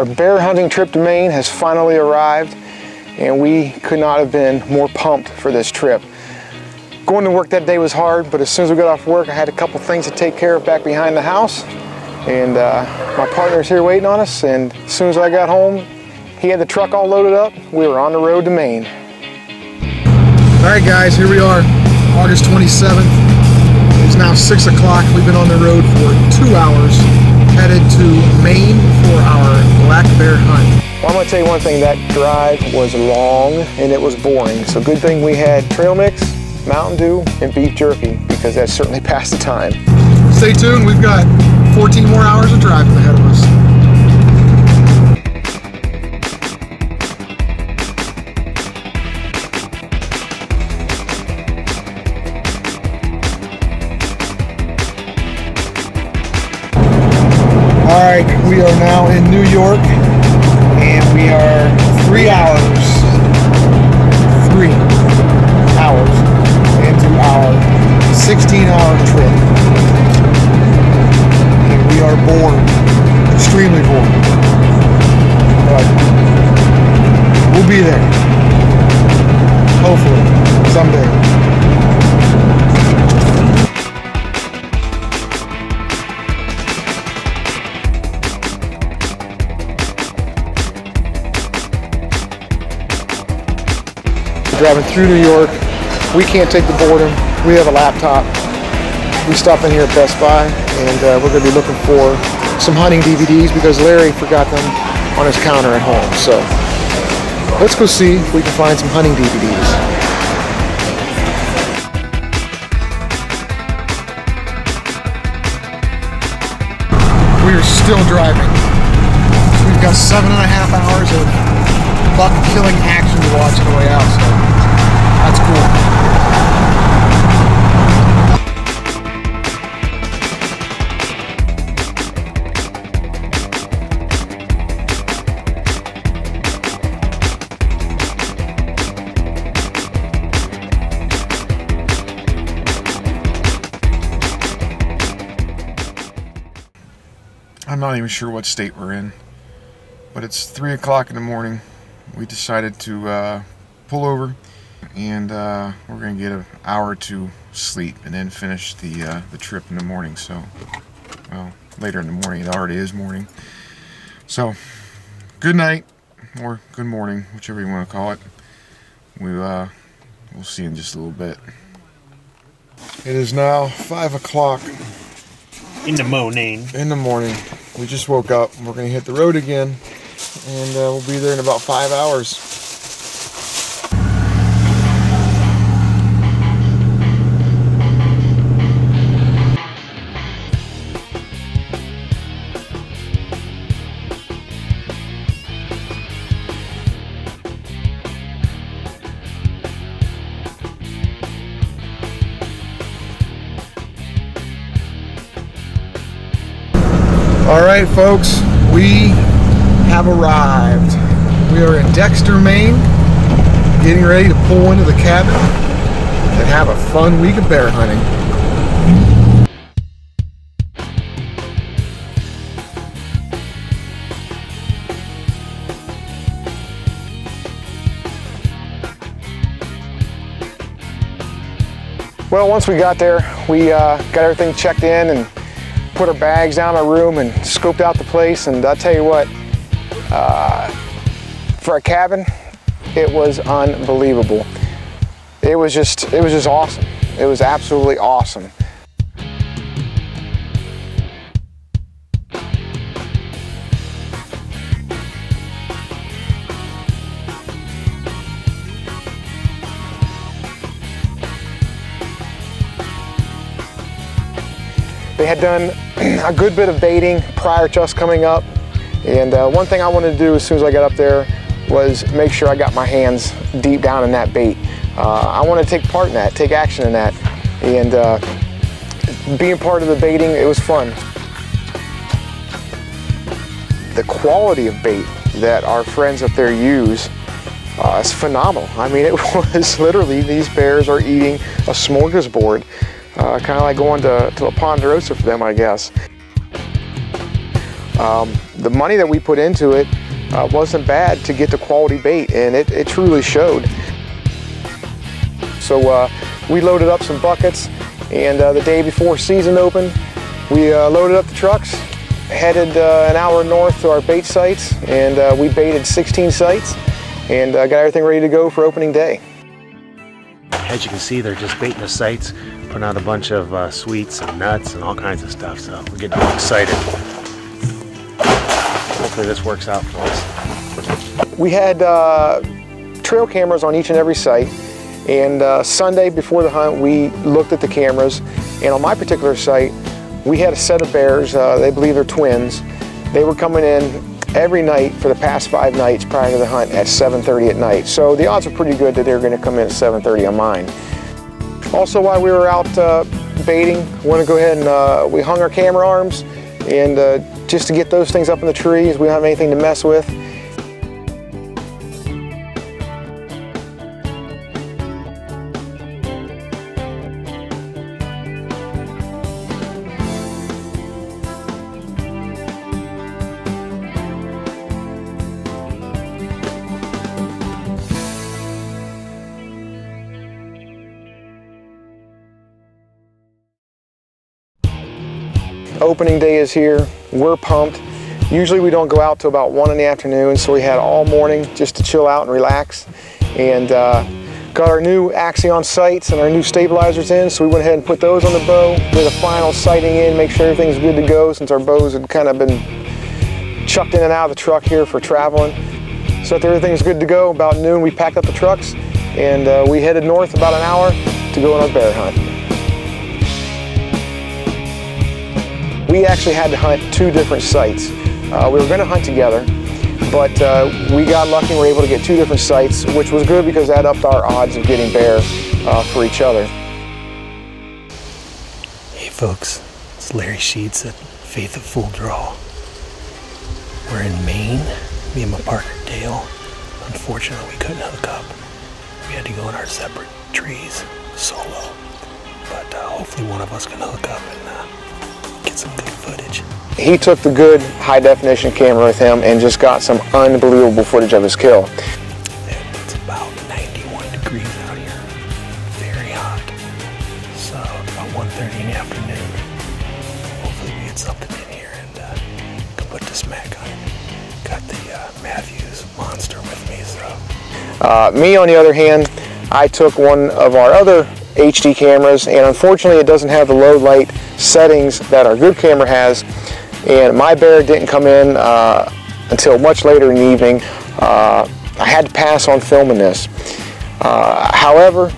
Our bear hunting trip to Maine has finally arrived, and we could not have been more pumped for this trip. Going to work that day was hard, but as soon as we got off work, I had a couple things to take care of back behind the house, and my partner's here waiting on us, and as soon as I got home, he had the truck all loaded up. We were on the road to Maine. All right, guys, here we are, August 27th. It's now 6 o'clock. We've been on the road for 2 hours, headed to Maine for our black bear hunt. Well, I'm gonna tell you one thing, that drive was long and it was boring. So good thing we had trail mix, Mountain Dew, and beef jerky, because that certainly passed the time. Stay tuned, we've got 14 more hours of driving ahead of us. All right, we are now in New York, and we are 3 hours into our 16-hour trip. And we are bored, extremely bored. But we'll be there, hopefully, someday. Driving through New York, we can't take the boredom. We have a laptop. We stopped in here at Best Buy, and we're going to be looking for some hunting DVDs because Larry forgot them on his counter at home. So let's go see if we can find some hunting DVDs. We are still driving. We've got 7.5 hours of buck killing action to watch on the way out, so that's cool. I'm not even sure what state we're in, but it's 3 o'clock in the morning. We decided to pull over, and we're going to get an hour or two sleep and then finish the trip in the morning. So, well, later in the morning. It already is morning. So, good night, or good morning, whichever you want to call it. We'll see in just a little bit. It is now 5 o'clock. In the morning. In the morning. We just woke up. We're going to hit the road again. And we'll be there in about 5 hours. All right, folks, we have arrived. We are in Dexter, Maine, getting ready to pull into the cabin and have a fun week of bear hunting. Well, once we got there, we got everything checked in and put our bags down in our room and scoped out the place, and I'll tell you what, for a cabin, it was unbelievable. It was just awesome. It was absolutely awesome. They had done a good bit of baiting prior to us coming up, and one thing I wanted to do as soon as I got up there was make sure I got my hands deep down in that bait. I want to take part in that, take action in that, and being part of the baiting, it was fun. The quality of bait that our friends up there use is phenomenal. I mean, it was literally, these bears are eating a smorgasbord. Kind of like going to a Ponderosa for them, I guess. The money that we put into it wasn't bad to get the quality bait, and it truly showed. So we loaded up some buckets, and the day before season opened, we loaded up the trucks, headed an hour north to our bait sites, and we baited 16 sites and got everything ready to go for opening day. As you can see, they're just baiting the sites, putting out a bunch of sweets and nuts and all kinds of stuff, so we're getting all excited. Hopefully this works out for us. We had trail cameras on each and every site, and Sunday before the hunt we looked at the cameras, and on my particular site we had a set of bears. They believe they're twins. They were coming in every night for the past 5 nights prior to the hunt at 7:30 at night. So the odds are pretty good that they're going to come in at 7:30 on mine. Also, while we were out baiting, I want to go ahead and we hung our camera arms, and just to get those things up in the trees, we don't have anything to mess with. Opening day is here. We're pumped. Usually we don't go out till about 1 in the afternoon, so we had all morning just to chill out and relax, and got our new Axion sights and our new stabilizers in, so we went ahead and put those on the bow, did a final sighting in, make sure everything's good to go since our bows had kind of been chucked in and out of the truck here for traveling. So that everything's good to go. About noon we packed up the trucks, and we headed north about an hour to go on our bear hunt. We actually had to hunt 2 different sites. We were going to hunt together, but we got lucky and were able to get 2 different sites, which was good because that upped our odds of getting bear for each other. Hey folks, it's Larry Sheets at Faith of Full Draw. We're in Maine, me and my partner Dale. Unfortunately, we couldn't hook up. We had to go in our separate trees solo, but hopefully one of us can hook up and get some good footage. He took the good high definition camera with him and just got some unbelievable footage of his kill. It's about 91 degrees out here, very hot. So about 1:30 in the afternoon, hopefully we get something in here and can put the smack on it. Got the Matthews Monster with me, so. Me on the other hand, I took one of our other HD cameras, and unfortunately it doesn't have the low light settings that our good camera has, and my bear didn't come in until much later in the evening. I had to pass on filming this. However,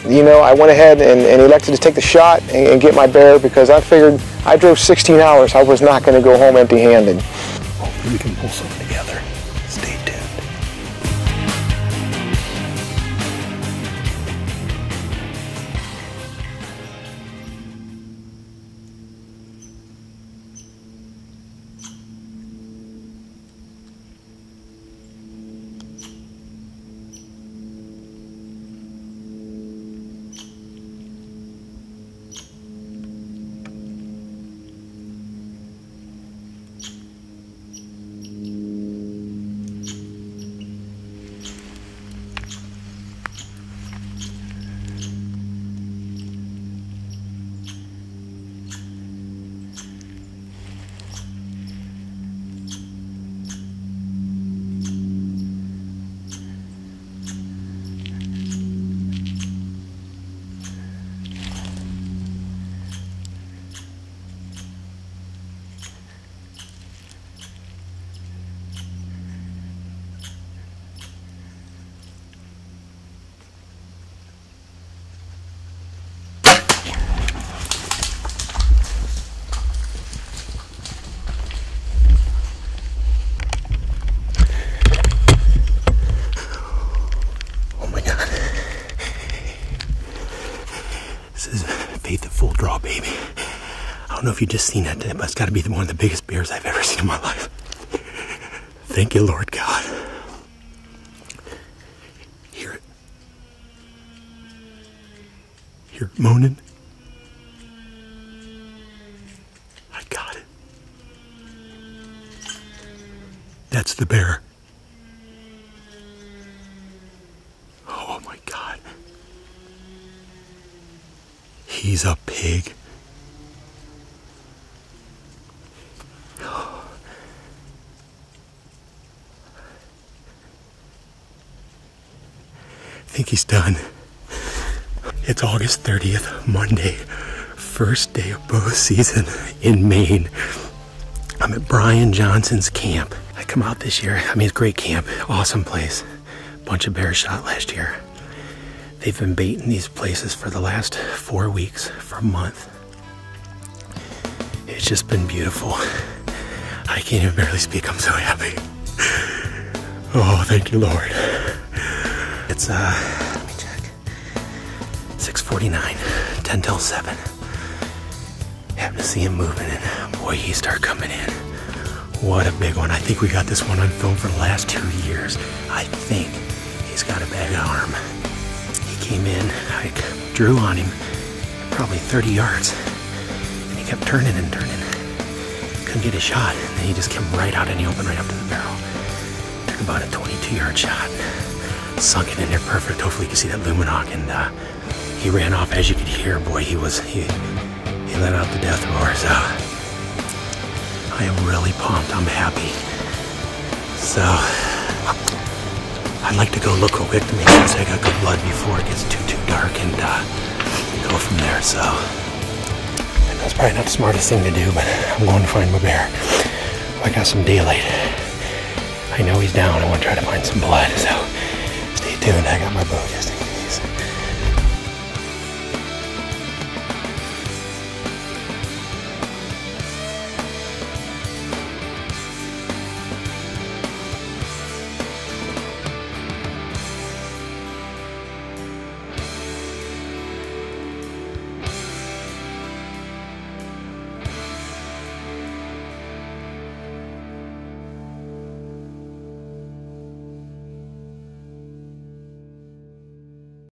you know, I went ahead and elected to take the shot and get my bear, because I figured I drove 16 hours. I was not going to go home empty-handed. Hopefully we can pull something together. Stay tuned. Faith of Full Draw, baby. I don't know if you just seen that, but it's got to be one of the biggest bears I've ever seen in my life. Thank you, Lord God. Hear it. Hear it moaning. I got it. That's the bear. Oh my God. He's a pig. I think he's done. It's August 30th, Monday, first day of bow season in Maine. I'm at Brian Johnson's camp. I come out this year. I mean, it's a great camp, awesome place. Bunch of bears shot last year. They've been baiting these places for the last 4 weeks, for a month. It's just been beautiful. I can't even barely speak, I'm so happy. Oh, thank you, Lord. It's, let me check. 6:49, 10 till 7. Happened to see him moving and boy, he started coming in. What a big one. I think we got this one on film for the last 2 years. I think he's got a bag arm. He came in, I drew on him probably 30 yards and he kept turning and turning. Couldn't get a shot and then he just came right out in the open, right up to the barrel. Took about a 22-yard shot. Sunk it in there perfect. Hopefully you can see that luminoc, and he ran off. As you could hear, boy, he let out the death roar. So I am really pumped. I'm happy. So I'd like to go look real quick to make sure I got good blood before it gets too dark, and go from there. So I know it's probably not the smartest thing to do, but I'm going to find my bear. I got some daylight. I know he's down. I want to try to find some blood. So stay tuned. I got my bow just